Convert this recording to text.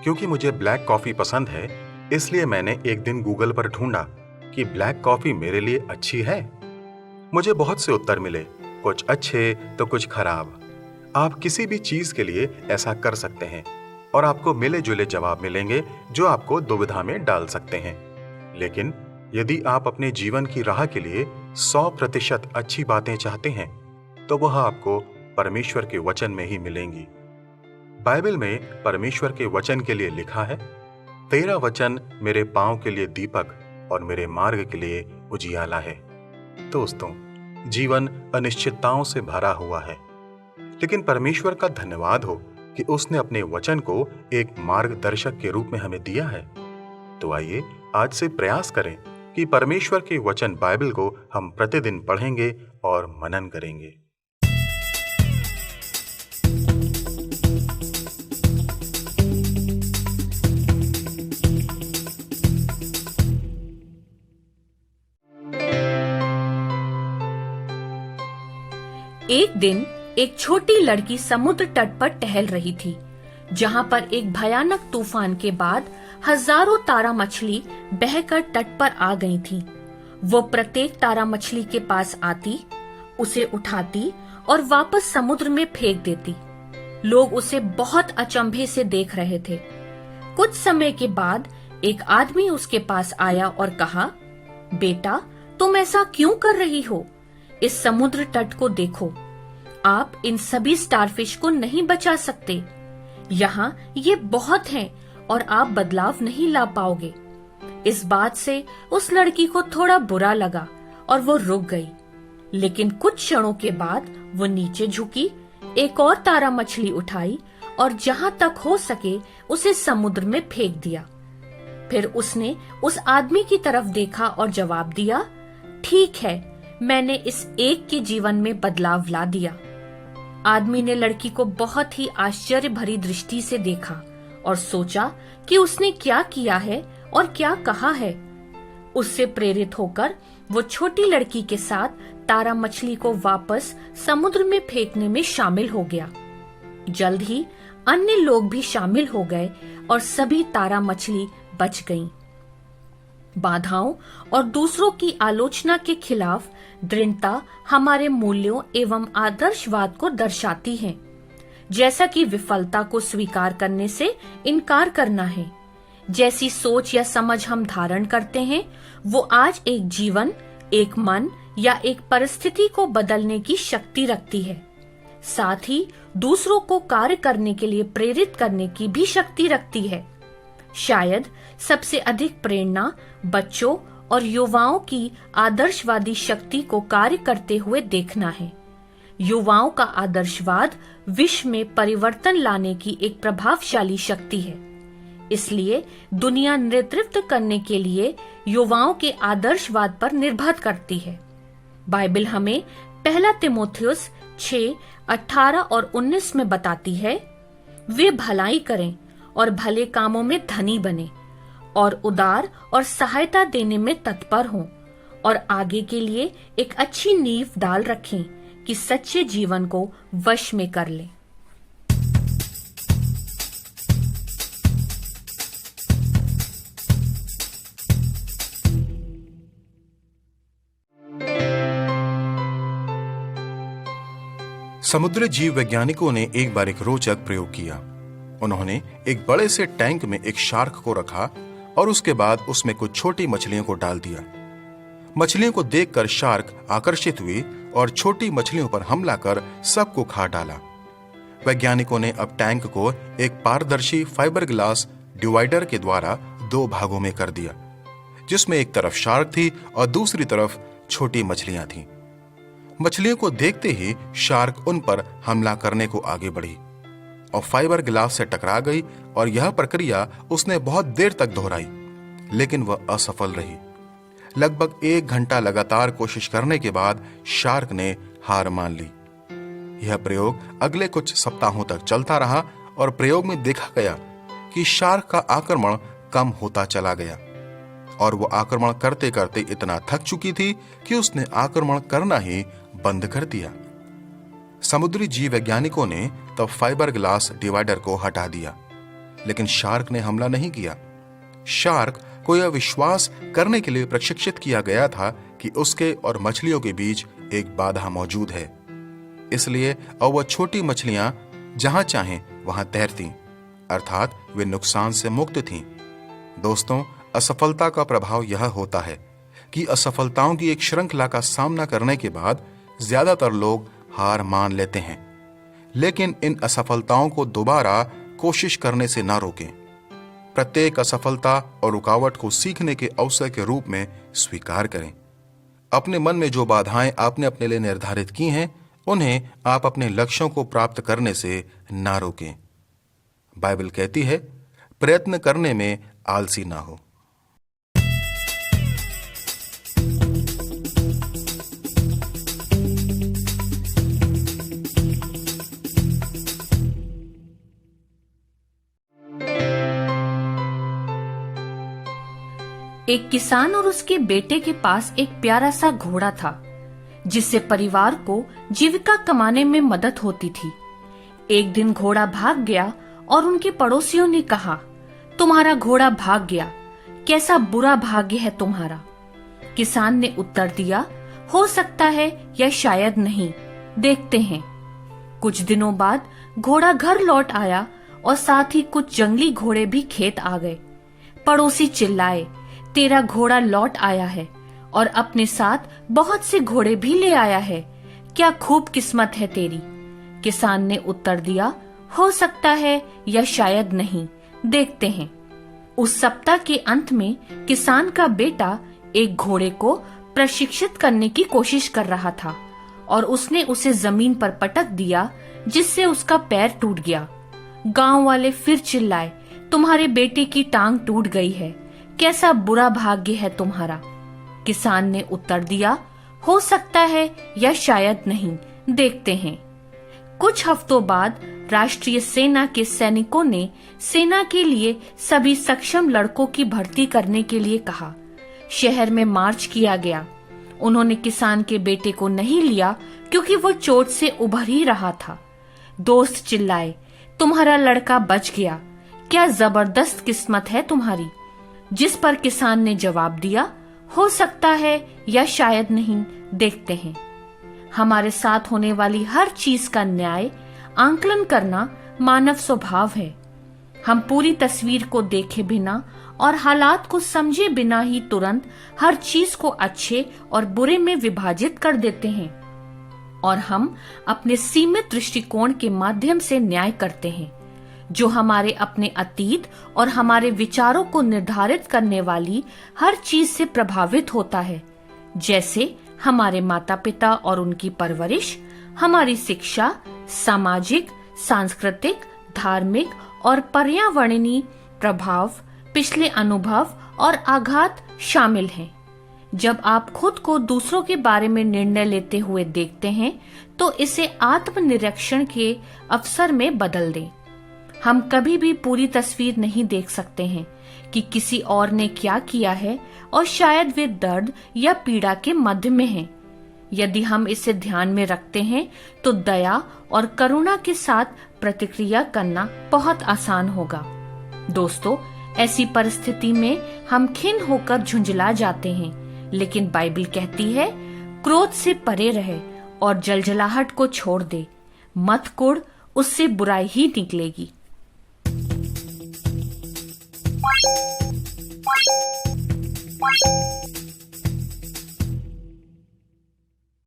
क्योंकि मुझे black coffee पसंद है, इसलिए मैंने एक दिन गूगल पर ढूंढा कि ब्लैक कॉफी मेरे लिए अच्छी है। मुझे बहुत से उत्तर मिले, कुछ अच्छे तो कुछ खराब। आप किसी भी चीज के लिए ऐसा कर सकते हैं और आपको मिले जुले जवाब मिलेंगे जो आपको दुविधा में डाल सकते हैं। लेकिन यदि आप अपने जीवन की राह के लिए 100% अच्छी बातें चाहते हैं, तो वह आपको परमेश्वर के वचन में ही मिलेंगी। बाइबल में परमेश्वर के वचन के लिए लिखा है, तेरा वचन मेरे पांव के लिए दीपक और मेरे मार्ग के लिए उजियाला है। दोस्तों, जीवन अनिश्चितताओं से भरा हुआ है, लेकिन परमेश्वर का धन्यवाद हो कि उसने अपने वचन को एक मार्गदर्शक के रूप में हमें दिया है। तो आइए आज से प्रयास करें कि परमेश्वर के वचन बाइबल को हम प्रतिदिन पढ़ेंगे और मनन करेंगे। एक दिन एक छोटी लड़की समुद्र तट पर टहल रही थी, जहाँ पर एक भयानक तूफान के बाद हजारों तारा मछली बहकर तट पर आ गई थीं। वो प्रत्येक तारा मछली के पास आती, उसे उठाती और वापस समुद्र में फेंक देती। लोग उसे बहुत अचंभे से देख रहे थे। कुछ समय के बाद एक आदमी उसके पास आया और कहा, बेटा, तुम ऐसा क्यों कर रही हो? इस समुद्र तट को देखो। आप इन सभी स्टारफिश को नहीं बचा सकते। यहाँ ये बहुत हैं और आप बदलाव नहीं ला पाओगे। इस बात से उस लड़की को थोड़ा बुरा लगा और वो रुक गई। लेकिन कुछ क्षणों के बाद वो नीचे झुकी, एक और तारा मछली उठाई और जहाँ तक हो सके उसे समुद्र में फेंक दिया। फिर उसने उस आदमी की तरफ देखा और जवाब दिया, ठीक है, मैंने इस एक के जीवन में बदलाव ला दिया। आदमी ने लड़की को बहुत ही आश्चर्य भरी दृष्टि से देखा और सोचा कि उसने क्या किया है और क्या कहा है। उससे प्रेरित होकर वो छोटी लड़की के साथ तारा मछली को वापस समुद्र में फेंकने में शामिल हो गया। जल्द ही अन्य लोग भी शामिल हो गए और सभी तारा मछली बच गईं। बाधाओं और दूसरों की आलोचना के खिलाफ दृढ़ता हमारे मूल्यों एवं आदर्शवाद को दर्शाती है, जैसा कि विफलता को स्वीकार करने से इनकार करना है। जैसी सोच या समझ हम धारण करते हैं, वो आज एक जीवन, एक मन या एक परिस्थिति को बदलने की शक्ति रखती है। साथ ही दूसरों को कार्य करने के लिए प्रेरित करने की भी शक्ति रखती है। शायद सबसे अधिक प्रेरणा बच्चों और युवाओं की आदर्शवादी शक्ति को कार्य करते हुए देखना है। युवाओं का आदर्शवाद विश्व में परिवर्तन लाने की एक प्रभावशाली शक्ति है। इसलिए दुनिया नेतृत्व करने के लिए युवाओं के आदर्शवाद पर निर्भर करती है। बाइबल हमें पहला तिमोथियुस 6:18 और 19 में बताती है, वे भलाई करें और भले कामों में धनी बने और उदार और सहायता देने में तत्पर हों और आगे के लिए एक अच्छी नींव डाल रखें कि सच्चे जीवन को वश में कर लें। समुद्री जीव वैज्ञानिकों ने एक बार एक रोचक प्रयोग किया। उन्होंने एक बड़े से टैंक में एक शार्क को रखा और उसके बाद उसमें कुछ छोटी मछलियों को डाल दिया। मछलियों को देखकर शार्क आकर्षित हुई और छोटी मछलियों पर हमला कर सबको खा डाला। वैज्ञानिकों ने अब टैंक को एक पारदर्शी फाइबर ग्लास डिवाइडर के द्वारा 2 भागों में कर दिया, जिसमें एक तरफ शार्क थी और दूसरी तरफ छोटी मछलियां थीं। मछलियों को देखते ही शार्क उन पर हमला करने को आगे बढ़ी और फाइबर ग्लास से टकरा गई और यह प्रक्रिया उसने बहुत देर तक दोहराई, लेकिन वह असफल रही। लगभग 1 घंटा लगातार कोशिश करने के बाद शार्क ने हार मान ली। यह प्रयोग अगले कुछ सप्ताहों तक चलता रहा और प्रयोग में देखा गया कि शार्क का आक्रमण कम होता चला गया और वो आक्रमण करते करते इतना थक चुकी थी कि उसने आक्रमण करना ही बंद कर दिया। समुद्री जीव वैज्ञानिकों ने तब फाइबर ग्लास डिवाइडर को हटा दिया, लेकिन शार्क ने हमला नहीं किया। शार्क को यह विश्वास करने के लिए प्रशिक्षित किया गया था कि उसके और मछलियों के बीच एक बाधा मौजूद है, इसलिए अब वह छोटी मछलियां जहां चाहें वहां तैरती, अर्थात वे नुकसान से मुक्त थीं। दोस्तों, असफलता का प्रभाव यह होता है कि असफलताओं की एक श्रृंखला का सामना करने के बाद ज्यादातर लोग हार मान लेते हैं, लेकिन इन असफलताओं को दोबारा कोशिश करने से ना रोकें। प्रत्येक असफलता और रुकावट को सीखने के अवसर के रूप में स्वीकार करें। अपने मन में जो बाधाएं आपने अपने लिए निर्धारित की हैं, उन्हें आप अपने लक्ष्यों को प्राप्त करने से ना रोकें। बाइबल कहती है, प्रयत्न करने में आलसी ना हो। एक किसान और उसके बेटे के पास एक प्यारा सा घोड़ा था, जिससे परिवार को जीविका कमाने में मदद होती थी। एक दिन घोड़ा भाग गया और उनके पड़ोसियों ने कहा, तुम्हारा घोड़ा भाग गया, कैसा बुरा भाग्य है तुम्हारा। किसान ने उत्तर दिया, हो सकता है या शायद नहीं, देखते हैं। कुछ दिनों बाद घोड़ा घर लौट आया और साथ ही कुछ जंगली घोड़े भी खेत आ गए। पड़ोसी चिल्लाए, तेरा घोड़ा लौट आया है और अपने साथ बहुत से घोड़े भी ले आया है, क्या खूब किस्मत है तेरी। किसान ने उत्तर दिया, हो सकता है या शायद नहीं, देखते हैं। उस सप्ताह के अंत में किसान का बेटा एक घोड़े को प्रशिक्षित करने की कोशिश कर रहा था और उसने उसे जमीन पर पटक दिया, जिससे उसका पैर टूट गया। गांव वाले फिर चिल्लाए, तुम्हारे बेटे की टांग टूट गई है, कैसा बुरा भाग्य है तुम्हारा। किसान ने उत्तर दिया, हो सकता है या शायद नहीं, देखते हैं। कुछ हफ्तों बाद राष्ट्रीय सेना के सैनिकों ने सेना के लिए सभी सक्षम लड़कों की भर्ती करने के लिए कहा। शहर में मार्च किया गया। उन्होंने किसान के बेटे को नहीं लिया क्योंकि वो चोट से उभर ही रहा था। दोस्त चिल्लाए, तुम्हारा लड़का बच गया, क्या जबरदस्त किस्मत है तुम्हारी। जिस पर किसान ने जवाब दिया, हो सकता है या शायद नहीं, देखते हैं। हमारे साथ होने वाली हर चीज का न्याय आंकलन करना मानव स्वभाव है। हम पूरी तस्वीर को देखे बिना और हालात को समझे बिना ही तुरंत हर चीज को अच्छे और बुरे में विभाजित कर देते हैं और हम अपने सीमित दृष्टिकोण के माध्यम से न्याय करते हैं, जो हमारे अपने अतीत और हमारे विचारों को निर्धारित करने वाली हर चीज से प्रभावित होता है, जैसे हमारे माता पिता और उनकी परवरिश, हमारी शिक्षा, सामाजिक, सांस्कृतिक, धार्मिक और पर्यावरणीय प्रभाव, पिछले अनुभव और आघात शामिल हैं। जब आप खुद को दूसरों के बारे में निर्णय लेते हुए देखते हैं, तो इसे आत्मनिरीक्षण के अवसर में बदल दें। हम कभी भी पूरी तस्वीर नहीं देख सकते हैं कि किसी और ने क्या किया है और शायद वे दर्द या पीड़ा के मध्य में हैं। यदि हम इसे ध्यान में रखते हैं तो दया और करुणा के साथ प्रतिक्रिया करना बहुत आसान होगा। दोस्तों, ऐसी परिस्थिति में हम खिन्न होकर झुंझला जाते हैं, लेकिन बाइबल कहती है, क्रोध से परे रहे और जलजलाहट को छोड़ दे, मत कुढ़, उससे बुराई ही निकलेगी। Bye.